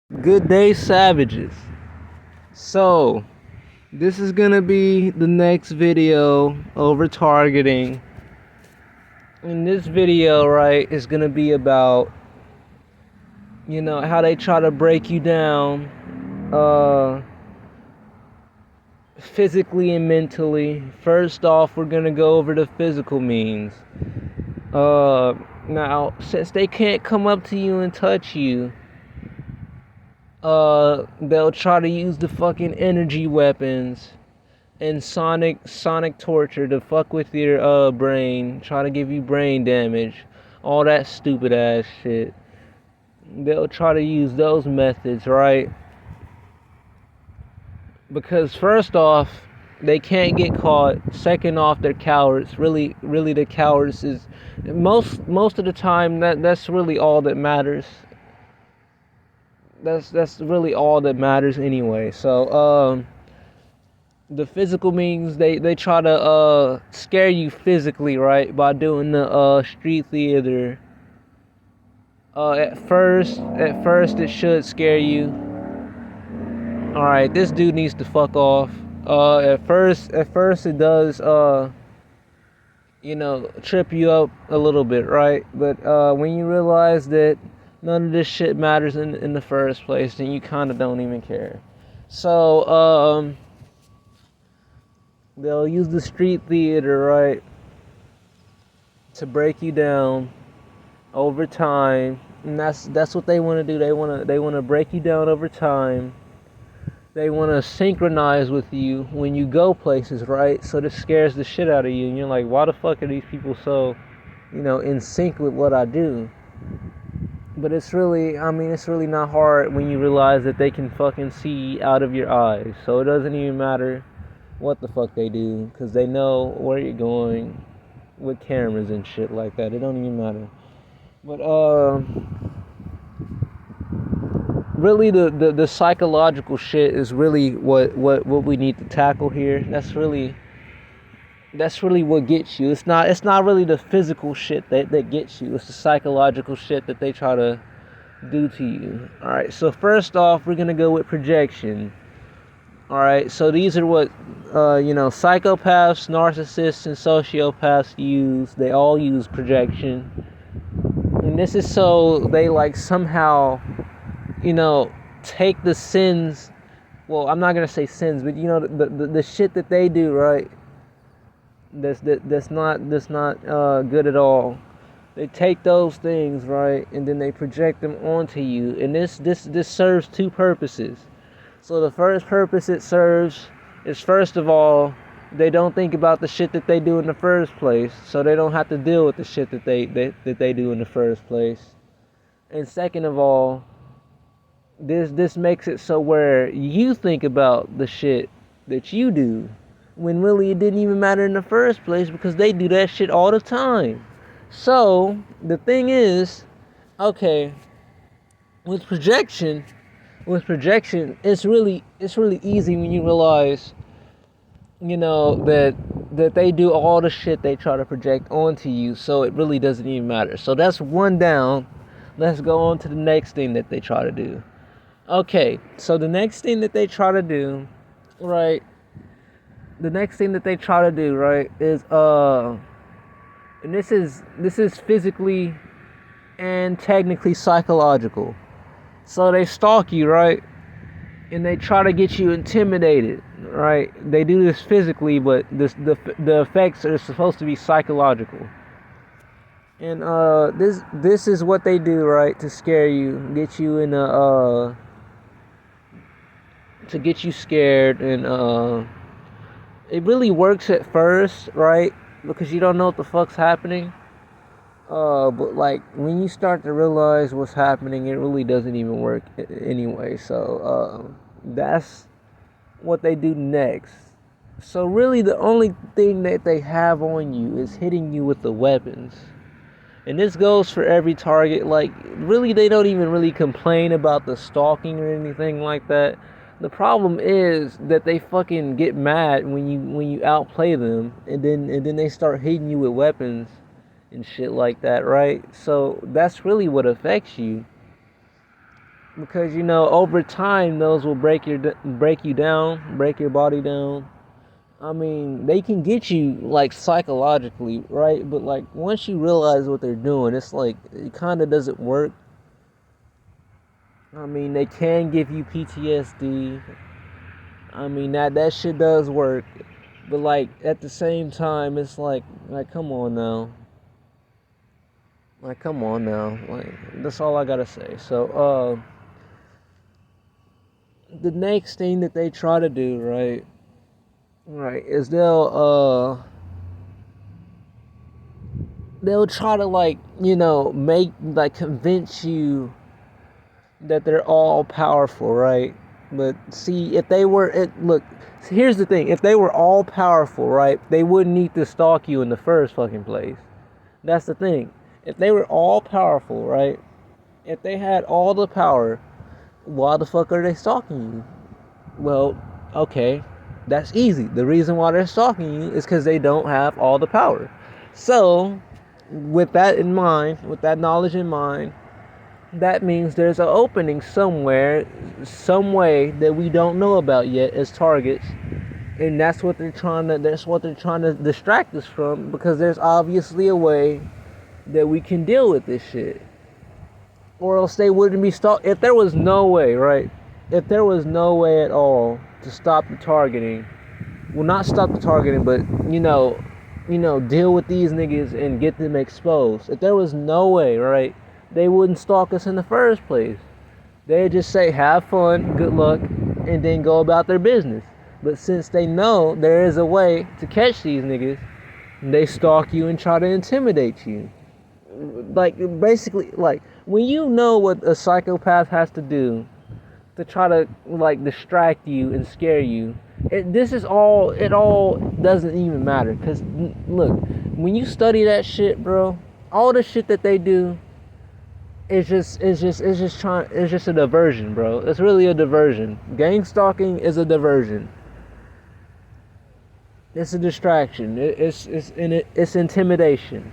Good day, savages. So, this is gonna be the next video over targeting. In this video, right, is gonna be about, how they try to break you down, physically and mentally. First off, we're gonna go over the physical means. Now, since they can't come up to you and touch you, they'll try to use the fucking energy weapons and sonic torture to fuck with your brain, try to give you brain damage, all that stupid ass shit. They'll try to use those methods, right? Because first off, they can't get caught. Second off, they're cowards. Really, the cowards is most of the time that's really all that matters. That's really all that matters anyway. So the physical means they try to scare you physically, right, by doing the street theater. At first it should scare you. All right, this dude needs to fuck off. At first it does trip you up a little bit, right? But when you realize that none of this shit matters in the first place, then you kind of don't even care. So they'll use the street theater, right, to break you down over time, and that's what they want to do. They want to break you down over time. They want to synchronize with you when you go places, right? So this scares the shit out of you, and you're like, why the fuck are these people so, in sync with what I do? But it's really not hard when you realize that they can fucking see out of your eyes. So it doesn't even matter what the fuck they do, because they know where you're going with cameras and shit like that. It don't even matter. But really the psychological shit is really what we need to tackle here. That's really what gets you. It's not really the physical shit that gets you. It's the psychological shit that they try to do to you. Alright, so first off, we're gonna go with projection. Alright, so these are what psychopaths, narcissists, and sociopaths use. They all use projection. And this is so they somehow, take the sins. Well, I'm not gonna say sins, but the shit that they do, right? That's not good at all. They take those things, right, and then they project them onto you. And this serves two purposes. So the first purpose it serves is, first of all, they don't think about the shit that they do in the first place, so they don't have to deal with the shit that they do in the first place. And second of all, this makes it so where you think about the shit that you do when really it didn't even matter in the first place, because they do that shit all the time. So the thing is, okay, with projection, it's really easy when you realize, that they do all the shit they try to project onto you, so it really doesn't even matter. So that's one down. Let's go on to the next thing that they try to do. Okay, so the next thing that they try to do, right? Is and this is physically and technically psychological. So they stalk you, right? And they try to get you intimidated, right? They do this physically, but the effects are supposed to be psychological. And this is what they do, right? To scare you, get you in to get you scared, and it really works at first, right? Because you don't know what the fuck's happening. But when you start to realize what's happening, it really doesn't even work anyway. So that's what they do next. So really the only thing that they have on you is hitting you with the weapons. And this goes for every target. Really, they don't even really complain about the stalking or anything like that. The problem is that they fucking get mad when you outplay them, and then they start hitting you with weapons and shit like that, right? So that's really what affects you. because over time those will break you down, break your body down. I mean, they can get you like psychologically, right? But like once you realize what they're doing, it's like it kind of doesn't work. I mean, they can give you PTSD. I mean, that shit does work. But like at the same time, it's like come on now. Like come on now. Like that's all I gotta say. So the next thing that they try to do, right? Right, is they'll try to make convince you that they're all powerful, right? But see, if they were look, here's the thing, if they were all powerful, right, they wouldn't need to stalk you in the first fucking place. That's the thing. If they were all powerful, right? If they had all the power, why the fuck are they stalking you? Well, okay, that's easy. The reason why they're stalking you is because they don't have all the power. So, with that in mind, with that knowledge in mind, that means there's an opening somewhere, some way that we don't know about yet as targets, and that's what they're trying to distract us from, because there's obviously a way that we can deal with this shit, or else they wouldn't be stalked. If there was no way, right? If there was no way at all to stop the targeting, well, not stop the targeting, but deal with these niggas and get them exposed. If there was no way, right, they wouldn't stalk us in the first place. They'd just say, have fun, good luck, and then go about their business. But since they know there is a way to catch these niggas, they stalk you and try to intimidate you. Like, basically, like, when you know what a psychopath has to do to try to, like, distract you and scare you, it all doesn't even matter. Because, look, when you study that shit, bro, all the shit that they do, it's just a diversion, bro. It's really a diversion. Gangstalking is a diversion. It's a distraction. It's intimidation.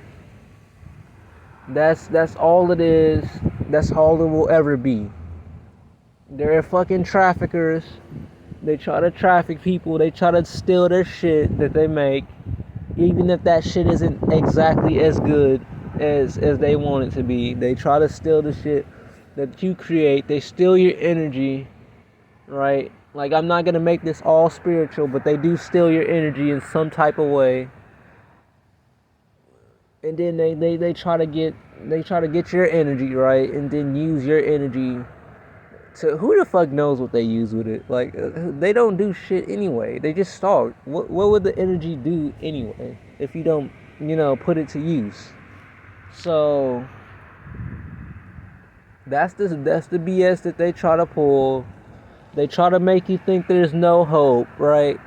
That's all it is. That's all it will ever be. They're fucking traffickers. They try to traffic people. They try to steal their shit that they make, even if that shit isn't exactly as good as they want it to be. They try to steal the shit that you create. They steal your energy, right? Like, I'm not gonna make this all spiritual, but they do steal your energy in some type of way. And then they try to get your energy, right? And then use your energy to, who the fuck knows what they use with it? Like, they don't do shit anyway. They just stalk. What would the energy do anyway if you don't, put it to use? So that's the BS that they try to pull. They try to make you think there's no hope, right?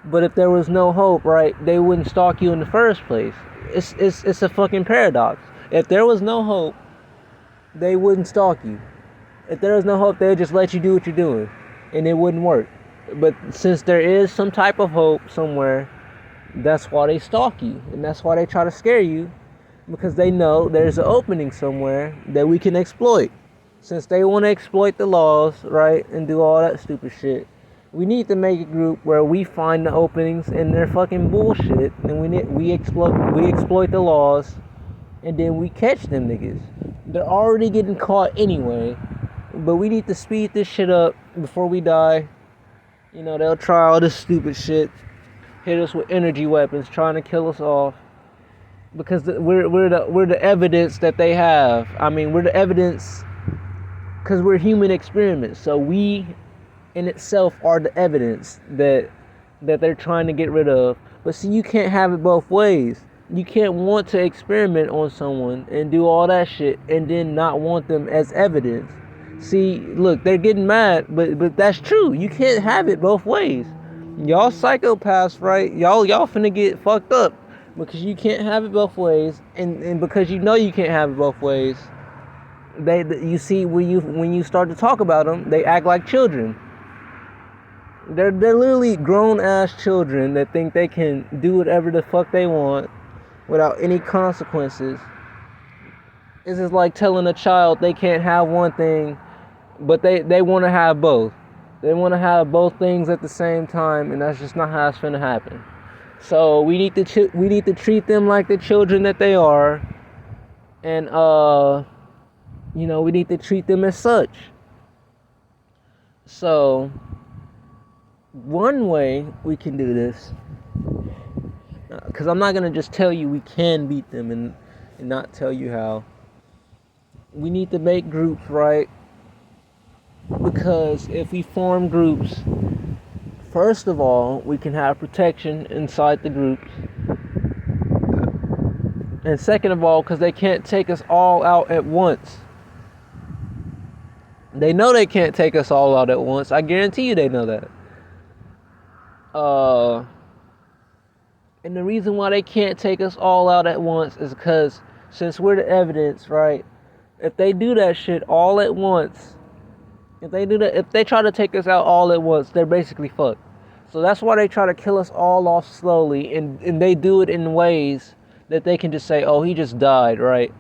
But if there was no hope, right, they wouldn't stalk you in the first place. It's a fucking paradox. If there was no hope, they wouldn't stalk you. If there was no hope, they'd just let you do what you're doing, and it wouldn't work. But since there is some type of hope somewhere, that's why they stalk you, and that's why they try to scare you, because they know there's an opening somewhere that we can exploit. Since they want to exploit the laws, right, and do all that stupid shit, we need to make a group where we find the openings in their fucking bullshit, and we exploit the laws, and then we catch them niggas. They're already getting caught anyway, but we need to speed this shit up before we die. They'll try all this stupid shit, hit us with energy weapons, trying to kill us off, because we're the evidence that they have. I mean, we're the evidence, because we're human experiments. So we, in itself, are the evidence that they're trying to get rid of. But see, you can't have it both ways. You can't want to experiment on someone and do all that shit and then not want them as evidence. See, look, they're getting mad, but that's true. You can't have it both ways. Y'all psychopaths, right? Y'all finna get fucked up because you can't have it both ways, and because you can't have it both ways. You see, when you start to talk about them, they act like children. They're literally grown ass children that think they can do whatever the fuck they want without any consequences. This is like telling a child they can't have one thing But they want to have both. They want to have both things at the same time, and that's just not how it's gonna happen. So we need to treat them like the children that they are, and we need to treat them as such. So one way we can do this, because I'm not gonna just tell you we can beat them and not tell you how. We need to make groups, right? Because if we form groups, first of all, we can have protection inside the groups. And second of all, because they can't take us all out at once. They know they can't take us all out at once. I guarantee you they know that. And the reason why they can't take us all out at once is because since we're the evidence, right? If they do that shit all at once, if they try to take us out all at once, they're basically fucked. So that's why they try to kill us all off slowly, and they do it in ways that they can just say, oh, he just died, right?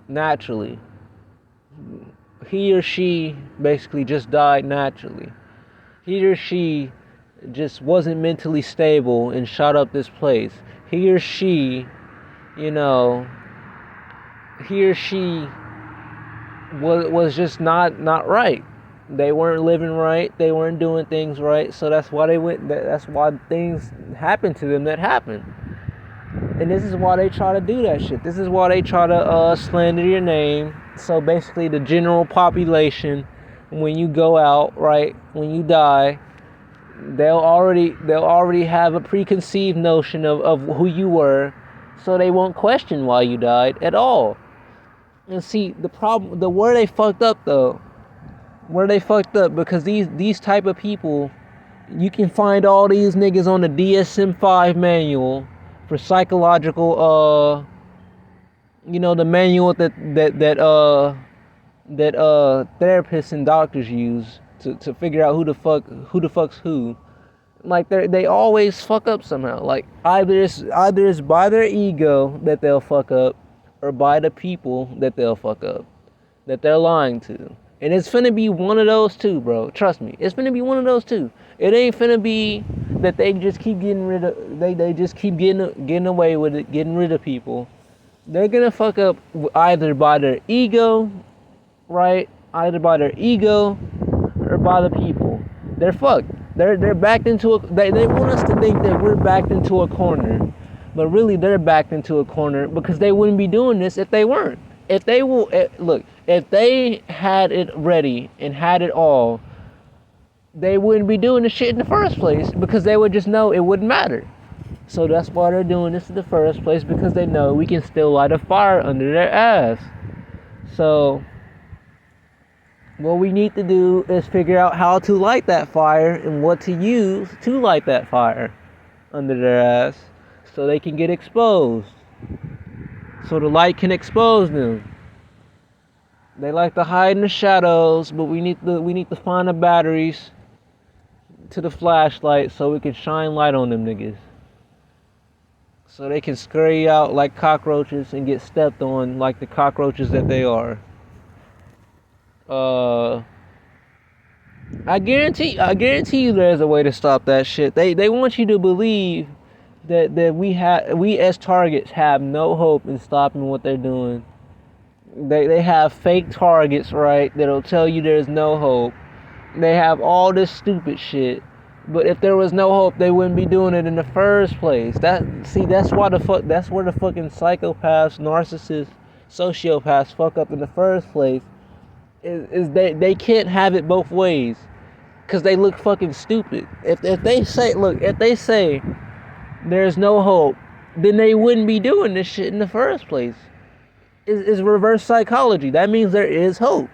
Naturally. He or she basically just died naturally. He or she just wasn't mentally stable and shot up this place. He or she, was just not right. They weren't living right. They weren't doing things right. So that's why that's why things happened to them that happened. And this is why they try to do that shit. This is why they try to slander your name. So basically the general population, when you go out, right, when you die, they'll already have a preconceived notion of who you were, so they won't question why you died at all. And see, where they fucked up, because these type of people, you can find all these niggas on the DSM-5 manual for psychological, the manual that therapists and doctors use to figure out who the fuck's who. Like they always fuck up somehow. Like either it's by their ego that they'll fuck up, or by the people that they'll fuck up, that they're lying to. And it's finna be one of those two, bro. Trust me, it's finna be one of those two. It ain't finna be that they just keep getting rid of. They just keep getting away with it, getting rid of people. They're gonna fuck up either by their ego, right? Either by their ego or by the people. They're fucked. They're backed into they want us to think that we're backed into a corner, but really they're backed into a corner because they wouldn't be doing this if they weren't. If they had it ready and had it all, they wouldn't be doing this shit in the first place, because they would just know it wouldn't matter. So that's why they're doing this in the first place, because they know we can still light a fire under their ass. So what we need to do is figure out how to light that fire and what to use to light that fire under their ass, so they can get exposed, so the light can expose them. They like to hide in the shadows, but we need to find the batteries to the flashlight so we can shine light on them niggas, so they can scurry out like cockroaches and get stepped on like the cockroaches that they are. I guarantee you there's a way to stop that shit. They want you to believe that we as targets have no hope in stopping what they're doing. They have fake targets, right, that'll tell you there's no hope. They have all this stupid shit. But if there was no hope, they wouldn't be doing it in the first place. That's where the fucking psychopaths, narcissists, sociopaths fuck up in the first place. Is they can't have it both ways, because they look fucking stupid. If they say there's no hope, then they wouldn't be doing this shit in the first place. It's reverse psychology. That means there is hope.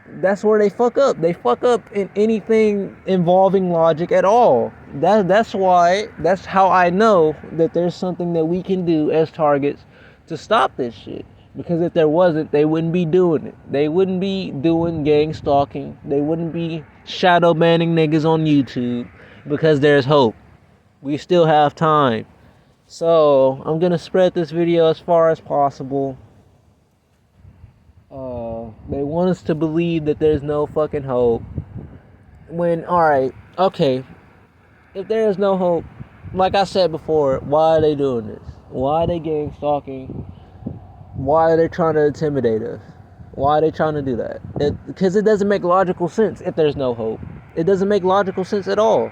That's where they fuck up. They fuck up in anything involving logic at all. That's how I know that there's something that we can do as targets to stop this shit. Because if there wasn't, they wouldn't be doing it. They wouldn't be doing gang stalking. They wouldn't be shadow banning niggas on YouTube, because there's hope. We still have time. So I'm gonna spread this video as far as possible. They want us to believe that there's no fucking hope. When, alright, okay, if there is no hope, like I said before, why are they doing this? Why are they gang stalking? Why are they trying to intimidate us? Why are they trying to do that? Because it doesn't make logical sense if there's no hope. It doesn't make logical sense at all.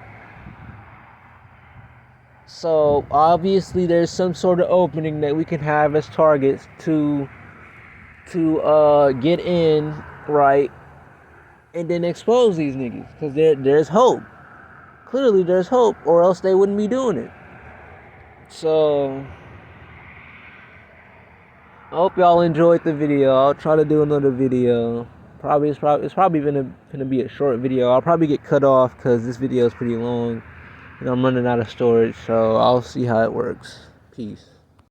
So obviously there's some sort of opening that we can have as targets to get in, right, and then expose these niggas. Because there's hope. Clearly there's hope, or else they wouldn't be doing it. So I hope y'all enjoyed the video. I'll try to do another video. It's probably gonna be a short video. I'll probably get cut off because this video is pretty long and I'm running out of storage. So I'll see how it works. Peace.